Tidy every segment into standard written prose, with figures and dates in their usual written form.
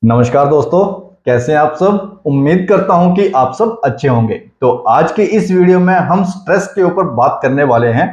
नमस्कार दोस्तों, कैसे हैं आप सब। उम्मीद करता हूं कि आप सब अच्छे होंगे। तो आज के इस वीडियो में हम स्ट्रेस के ऊपर बात करने वाले हैं।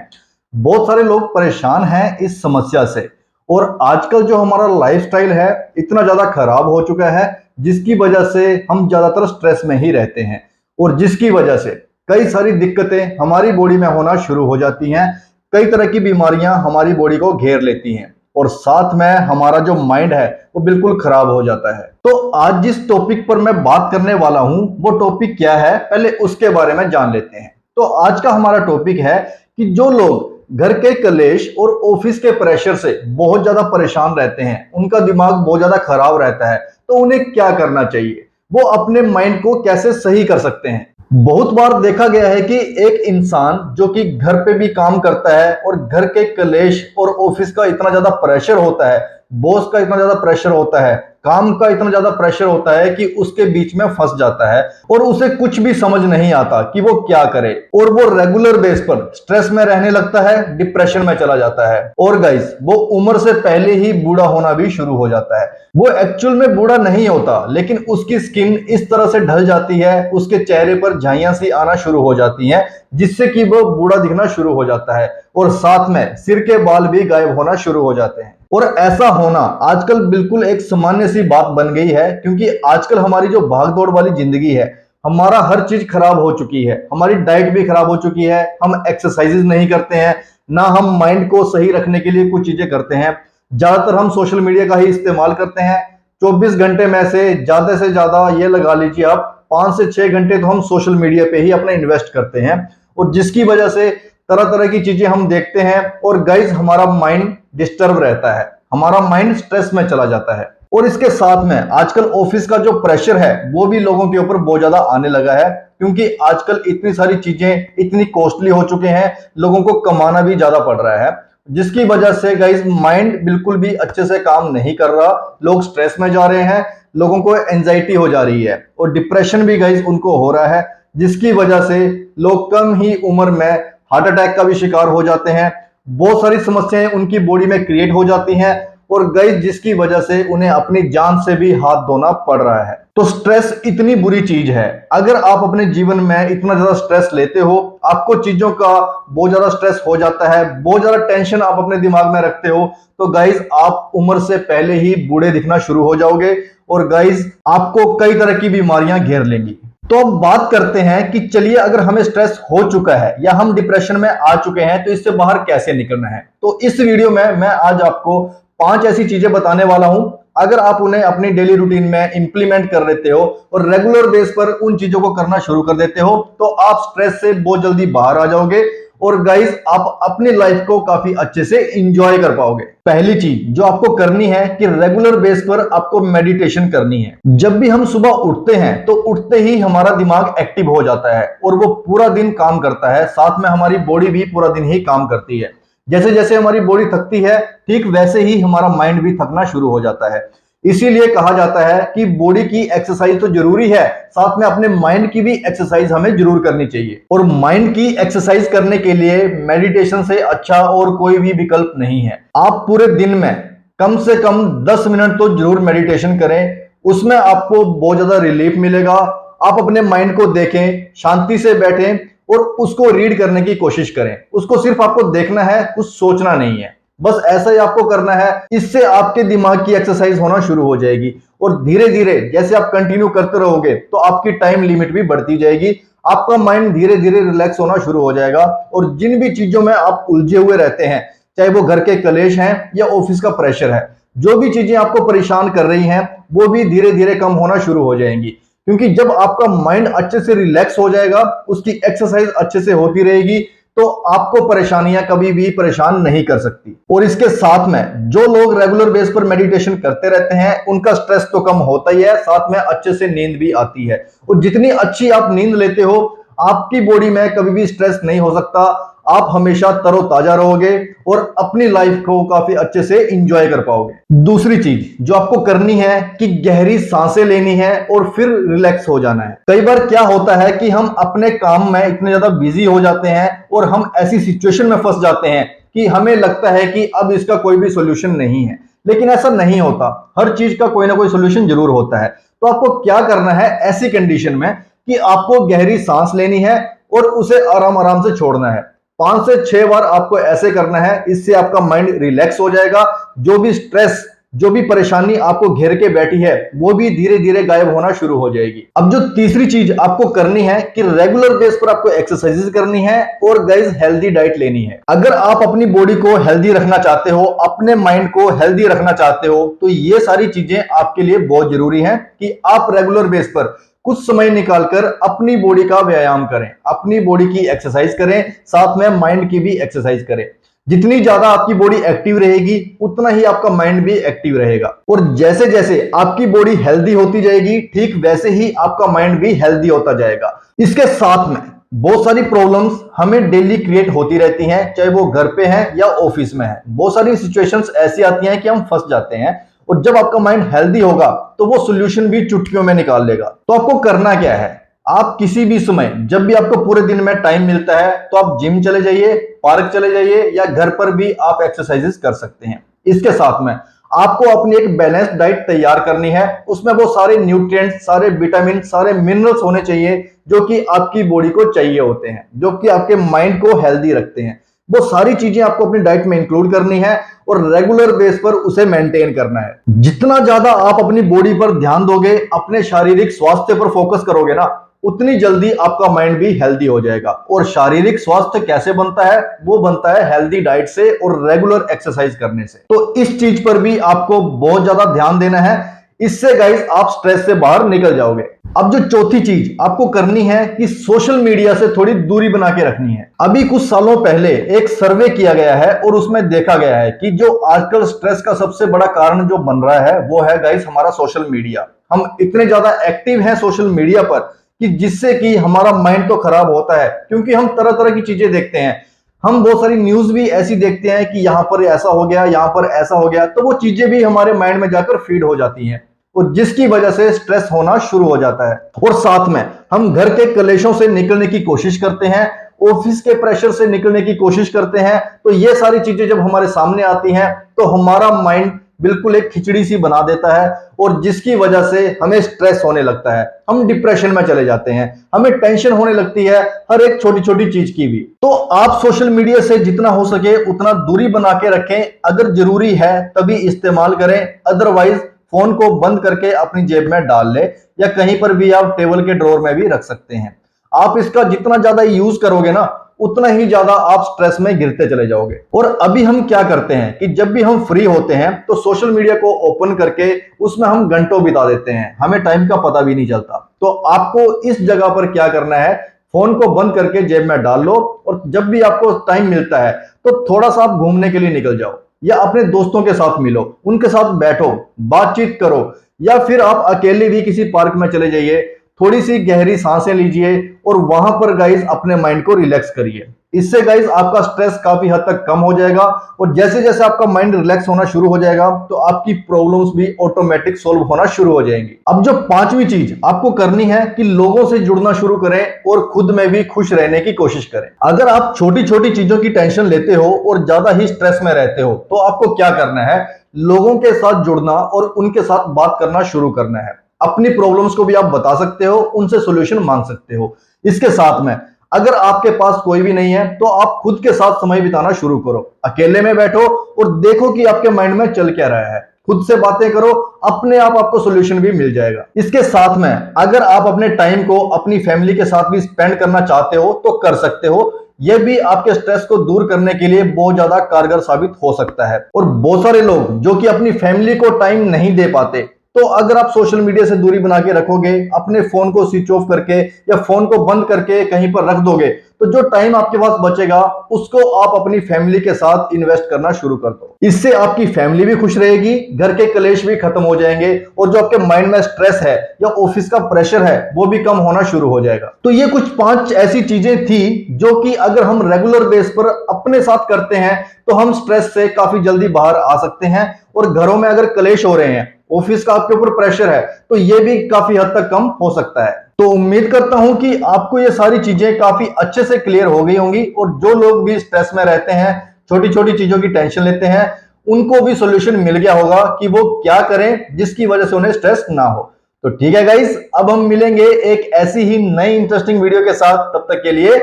बहुत सारे लोग परेशान हैं इस समस्या से और आजकल जो हमारा लाइफस्टाइल है इतना ज़्यादा खराब हो चुका है जिसकी वजह से हम ज़्यादातर स्ट्रेस में ही रहते हैं और जिसकी वजह से कई सारी दिक्कतें हमारी बॉडी में होना शुरू हो जाती हैं। कई तरह की बीमारियां हमारी बॉडी को घेर लेती हैं और साथ में हमारा जो माइंड है वो बिल्कुल खराब हो जाता है। तो आज जिस टॉपिक पर मैं बात करने वाला हूं वो टॉपिक क्या है, पहले उसके बारे में जान लेते हैं। तो आज का हमारा टॉपिक है कि जो लोग घर के कलेश और ऑफिस के प्रेशर से बहुत ज्यादा परेशान रहते हैं, उनका दिमाग बहुत ज्यादा खराब रहता है, तो उन्हें क्या करना चाहिए, वो अपने माइंड को कैसे सही कर सकते हैं। बहुत बार देखा गया है कि एक इंसान जो कि घर पे भी काम करता है और घर के कलेश और ऑफिस का इतना ज्यादा प्रेशर होता है, बॉस का इतना ज्यादा प्रेशर होता है, काम का इतना ज्यादा प्रेशर होता है कि उसके बीच में फंस जाता है और उसे कुछ भी समझ नहीं आता कि वो क्या करे और वो रेगुलर बेस पर स्ट्रेस में रहने लगता है, डिप्रेशन में चला जाता है और गाइस वो उम्र से पहले ही बूढ़ा होना भी शुरू हो जाता है। वो एक्चुअल में बूढ़ा नहीं होता, लेकिन उसकी स्किन इस तरह से ढल जाती है, उसके चेहरे पर झाइयां सी आना शुरू हो जाती हैं जिससे कि वो बूढ़ा दिखना शुरू हो जाता है और साथ में सिर के बाल भी गायब होना शुरू हो जाते हैं। और ऐसा होना आजकल बिल्कुल एक सामान्य सी बात बन गई है क्योंकि आजकल हमारी जो भागदौड़ वाली जिंदगी है, हमारा हर चीज खराब हो चुकी है, हमारी डाइट भी खराब हो चुकी है, हम एक्सरसाइजेज नहीं करते हैं, ना हम माइंड को सही रखने के लिए कुछ चीजें करते हैं। ज्यादातर हम सोशल मीडिया का ही इस्तेमाल करते हैं। 24 घंटे में से ज्यादा ये लगा लीजिए आप 5 से 6 घंटे तो हम सोशल मीडिया पे ही अपना इन्वेस्ट करते हैं और जिसकी वजह से तरह तरह की चीजें हम देखते हैं और गाइस हमारा माइंड डिस्टर्ब रहता है, हमारा माइंड स्ट्रेस में चला जाता है। और इसके साथ में आजकल ऑफिस का जो प्रेशर है वो भी लोगों के ऊपर बहुत ज्यादा आने लगा है क्योंकि आजकल इतनी सारी चीजें इतनी कॉस्टली हो चुके हैं, लोगों को कमाना भी ज्यादा पड़ रहा है जिसकी वजह से गाइस माइंड बिल्कुल भी अच्छे से काम नहीं कर रहा। लोग स्ट्रेस में जा रहे हैं, लोगों को एंजाइटी हो जा रही है और डिप्रेशन भी गाइस उनको हो रहा है जिसकी वजह से लोग कम ही उम्र में हार्ट अटैक का भी शिकार हो जाते हैं। बहुत सारी समस्याएं उनकी बॉडी में क्रिएट हो जाती हैं और गाइस जिसकी वजह से उन्हें अपनी जान से भी हाथ धोना पड़ रहा है। तो स्ट्रेस इतनी बुरी चीज है, अगर आप अपने जीवन में इतना ज्यादा स्ट्रेस लेते हो, आपको चीजों का बहुत ज्यादा स्ट्रेस हो जाता है, बहुत ज्यादा टेंशन आप अपने दिमाग में रखते हो, तो गाइस आप उम्र से पहले ही बूढ़े दिखना शुरू हो जाओगे और गाइस आपको कई तरह की बीमारियां घेर लेंगी। तो अब बात करते हैं कि चलिए अगर हमें स्ट्रेस हो चुका है या हम डिप्रेशन में आ चुके हैं तो इससे बाहर कैसे निकलना है। तो इस वीडियो में मैं आज आपको 5 ऐसी चीजें बताने वाला हूं, अगर आप उन्हें अपनी डेली रूटीन में इंप्लीमेंट कर लेते हो और रेगुलर बेस पर उन चीजों को करना शुरू कर देते हो तो आप स्ट्रेस से बहुत जल्दी बाहर आ जाओगे और गाइस आप अपनी लाइफ को काफी अच्छे से इंजॉय कर पाओगे। पहली चीज जो आपको करनी है कि रेगुलर बेस पर आपको मेडिटेशन करनी है। जब भी हम सुबह उठते हैं तो उठते ही हमारा दिमाग एक्टिव हो जाता है और वो पूरा दिन काम करता है, साथ में हमारी बॉडी भी पूरा दिन ही काम करती है। जैसे जैसे हमारी बॉडी थकती है ठीक वैसे ही हमारा माइंड भी थकना शुरू हो जाता है। इसीलिए कहा जाता है कि बॉडी की एक्सरसाइज तो जरूरी है, साथ में अपने माइंड की भी एक्सरसाइज हमें जरूर करनी चाहिए और माइंड की एक्सरसाइज करने के लिए मेडिटेशन से अच्छा और कोई भी विकल्प नहीं है। आप पूरे दिन में कम से कम 10 मिनट तो जरूर मेडिटेशन करें, उसमें आपको बहुत ज्यादा रिलीफ मिलेगा। आप अपने माइंड को देखें, शांति से बैठें और उसको रीड करने की कोशिश करें। उसको सिर्फ आपको देखना है, कुछ सोचना नहीं है, बस ऐसा ही आपको करना है। इससे आपके दिमाग की एक्सरसाइज होना शुरू हो जाएगी और धीरे धीरे जैसे आप कंटिन्यू करते रहोगे तो आपकी टाइम लिमिट भी बढ़ती जाएगी, आपका माइंड धीरे धीरे रिलैक्स होना शुरू हो जाएगा और जिन भी चीजों में आप उलझे हुए रहते हैं, चाहे वो घर के कलेश हैं या ऑफिस का प्रेशर है, जो भी चीजें आपको परेशान कर रही हैं वो भी धीरे धीरे कम होना शुरू हो जाएंगी क्योंकि जब आपका माइंड अच्छे से रिलैक्स हो जाएगा, उसकी एक्सरसाइज अच्छे से होती रहेगी तो आपको परेशानियां कभी भी परेशान नहीं कर सकती। और इसके साथ में जो लोग रेगुलर बेस पर मेडिटेशन करते रहते हैं उनका स्ट्रेस तो कम होता ही है, साथ में अच्छे से नींद भी आती है और जितनी अच्छी आप नींद लेते हो आपकी बॉडी में कभी भी स्ट्रेस नहीं हो सकता। आप हमेशा तरोताजा रहोगे और अपनी लाइफ को काफी अच्छे से एंजॉय कर पाओगे। दूसरी चीज जो आपको करनी है कि गहरी सांसें लेनी है और फिर रिलैक्स हो जाना है। कई बार क्या होता है कि हम अपने काम में इतने ज्यादा बिजी हो जाते हैं और हम ऐसी सिचुएशन में फंस जाते हैं कि हमें लगता है कि अब इसका कोई भी सॉल्यूशन नहीं है, लेकिन ऐसा नहीं होता, हर चीज का कोई ना कोई सोल्यूशन जरूर होता है। तो आपको क्या करना है ऐसी कंडीशन में कि आपको गहरी सांस लेनी है और उसे आराम आराम से छोड़ना है। 5 से 6 बार आपको ऐसे करना है, इससे आपका माइंड रिलैक्स हो जाएगा। जो भी स्ट्रेस, जो भी परेशानी आपको घेर के बैठी है, वो भी धीरे धीरे गायब होना शुरू हो जाएगी। अब जो तीसरी चीज आपको करनी है कि रेगुलर बेस पर आपको एक्सरसाइजेस करनी है और गाइस हेल्दी डाइट लेनी है। अगर आप अपनी बॉडी को हेल्दी रखना चाहते हो, अपने माइंड को हेल्दी रखना चाहते हो, तो ये सारी चीजें आपके लिए बहुत जरूरी है कि आप रेगुलर बेस पर कुछ समय निकालकर अपनी बॉडी का व्यायाम करें, अपनी बॉडी की एक्सरसाइज करें, साथ में माइंड की भी एक्सरसाइज करें। जितनी ज्यादा आपकी बॉडी एक्टिव रहेगी, उतना ही आपका माइंड भी एक्टिव रहेगा। और जैसे जैसे आपकी बॉडी हेल्दी होती जाएगी, ठीक वैसे ही आपका माइंड भी हेल्दी होता जाएगा। इसके साथ में बहुत सारी प्रॉब्लम्स हमें डेली क्रिएट होती रहती हैं, चाहे वो घर पे है या ऑफिस में है। बहुत सारी सिचुएशंस ऐसी आती हैं कि हम फंस जाते हैं, और जब आपका माइंड हेल्दी होगा तो वो सॉल्यूशन भी चुटकियों में निकाल लेगा। तो आपको करना क्या है, आप किसी भी समय जब भी आपको पूरे दिन में टाइम मिलता है तो आप जिम चले जाइए, पार्क चले जाइए, या घर पर भी आप एक्सरसाइजेस कर सकते हैं। इसके साथ में आपको अपनी एक बैलेंस्ड डाइट तैयार करनी है। उसमें वो सारे न्यूट्रिएंट्स, सारे विटामिन, सारे मिनरल्स होने चाहिए जो कि आपकी बॉडी को चाहिए होते हैं, जो कि आपके माइंड को हेल्दी रखते हैं। वो सारी चीजें आपको अपनी डाइट में इंक्लूड करनी है और रेगुलर बेस पर उसे मेंटेन करना है। जितना ज्यादा आप अपनी बॉडी पर ध्यान दोगे, अपने शारीरिक स्वास्थ्य पर फोकस करोगे ना, उतनी जल्दी आपका माइंड भी हेल्दी हो जाएगा। और शारीरिक स्वास्थ्य कैसे बनता है, वो बनता है हेल्दी डाइट से और रेगुलर एक्सरसाइज करने से। तो इस चीज पर भी आपको बहुत ज्यादा ध्यान देना है, इससे गाइस आप स्ट्रेस से बाहर निकल जाओगे। अब जो चौथी चीज आपको करनी है कि सोशल मीडिया से थोड़ी दूरी बना के रखनी है। अभी कुछ सालों पहले एक सर्वे किया गया है और उसमें देखा गया है कि जो आजकल स्ट्रेस का सबसे बड़ा कारण जो बन रहा है, वो है गाइस हमारा सोशल मीडिया। हम इतने ज्यादा एक्टिव हैं सोशल मीडिया पर कि जिससे कि हमारा माइंड तो खराब होता है, क्योंकि हम तरह तरह की चीजें देखते हैं। हम बहुत सारी न्यूज भी ऐसी देखते हैं कि यहाँ पर ऐसा हो गया, यहाँ पर ऐसा हो गया, तो वो चीजें भी हमारे माइंड में जाकर फीड हो जाती हैं और जिसकी वजह से स्ट्रेस होना शुरू हो जाता है। और साथ में हम घर के कलेशों से निकलने की कोशिश करते हैं, ऑफिस के प्रेशर से निकलने की कोशिश करते हैं। तो ये सारी चीजें जब हमारे सामने आती हैं तो हमारा माइंड बिल्कुल एक खिचड़ी सी बना देता है और जिसकी वजह से हमें स्ट्रेस होने लगता है, हम डिप्रेशन में चले जाते हैं, हमें टेंशन होने लगती है हर एक छोटी छोटी चीज की भी। तो आप सोशल मीडिया से जितना हो सके उतना दूरी बना के रखें। अगर जरूरी है तभी इस्तेमाल करें, अदरवाइज फोन को बंद करके अपनी जेब में डाल ले, या कहीं पर भी आप टेबल के ड्रॉर में भी रख सकते हैं। आप इसका जितना ज्यादा यूज करोगे ना, उतना ही ज्यादा आप स्ट्रेस में गिरते चले जाओगे। और अभी हम क्या करते हैं कि जब भी हम फ्री होते हैं तो सोशल मीडिया को ओपन करके उसमें हम घंटों बिता देते हैं, हमें टाइम का पता भी नहीं चलता। तो आपको इस जगह पर क्या करना है, फोन को बंद करके जेब में डाल लो और जब भी आपको टाइम मिलता है तो थोड़ा सा आप घूमने के लिए निकल जाओ, या अपने दोस्तों के साथ मिलो, उनके साथ बैठो, बातचीत करो, या फिर आप अकेले भी किसी पार्क में चले जाइए, थोड़ी सी गहरी सांसें लीजिए और वहां पर गाइस अपने माइंड को रिलैक्स करिए। इससे गाइस आपका स्ट्रेस काफी हद तक कम हो जाएगा और जैसे जैसे आपका माइंड रिलैक्स होना शुरू हो जाएगा तो आपकी प्रॉब्लम्स भी ऑटोमेटिक सॉल्व होना शुरू हो जाएंगी। अब जो पांचवी चीज आपको करनी है कि लोगों से जुड़ना शुरू करें और खुद में भी खुश रहने की कोशिश करें। अगर आप छोटी छोटी चीजों की टेंशन लेते हो और ज्यादा ही स्ट्रेस में रहते हो तो आपको क्या करना है, लोगों के साथ जुड़ना और उनके साथ बात करना शुरू करना है। अपनी प्रॉब्लम्स को भी आप बता सकते हो, उनसे सॉल्यूशन मांग सकते हो। इसके साथ में अगर आपके पास कोई भी नहीं है तो आप खुद के साथ समय बिताना शुरू करो, अकेले में बैठो और देखो कि आपके माइंड में चल क्या रहा है, खुद से बातें करो, अपने आप आपको सॉल्यूशन भी मिल जाएगा। इसके साथ में अगर आप अपने टाइम को अपनी फैमिली के साथ भी स्पेंड करना चाहते हो तो कर सकते हो, यह भी आपके स्ट्रेस को दूर करने के लिए बहुत ज्यादा कारगर साबित हो सकता है। और बहुत सारे लोग जो कि अपनी फैमिली को टाइम नहीं दे पाते, तो अगर आप सोशल मीडिया से दूरी बना के रखोगे, अपने फोन को स्विच ऑफ करके या फोन को बंद करके कहीं पर रख दोगे, तो जो टाइम आपके पास बचेगा उसको आप अपनी फैमिली के साथ इन्वेस्ट करना शुरू कर दो। इससे आपकी फैमिली भी खुश रहेगी, घर के कलेश भी खत्म हो जाएंगे और जो आपके माइंड में स्ट्रेस है या ऑफिस का प्रेशर है वो भी कम होना शुरू हो जाएगा। तो ये कुछ 5 ऐसी चीजें थी जो कि अगर हम रेगुलर बेस पर अपने साथ करते हैं तो हम स्ट्रेस से काफी जल्दी बाहर आ सकते हैं। और घरों में अगर कलेश हो रहे हैं, ऑफिस का आपके ऊपर प्रेशर है, तो ये भी काफी हद तक कम हो सकता है। तो उम्मीद करता हूं कि आपको ये सारी चीजें काफी अच्छे से क्लियर हो गई होंगी। और जो लोग भी स्ट्रेस में रहते हैं, छोटी छोटी चीजों की टेंशन लेते हैं, उनको भी सॉल्यूशन मिल गया होगा कि वो क्या करें जिसकी वजह से उन्हें स्ट्रेस ना हो। तो ठीक है गाइस, अब हम मिलेंगे एक ऐसी ही नई इंटरेस्टिंग वीडियो के साथ। तब तक के लिए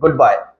गुड बाय।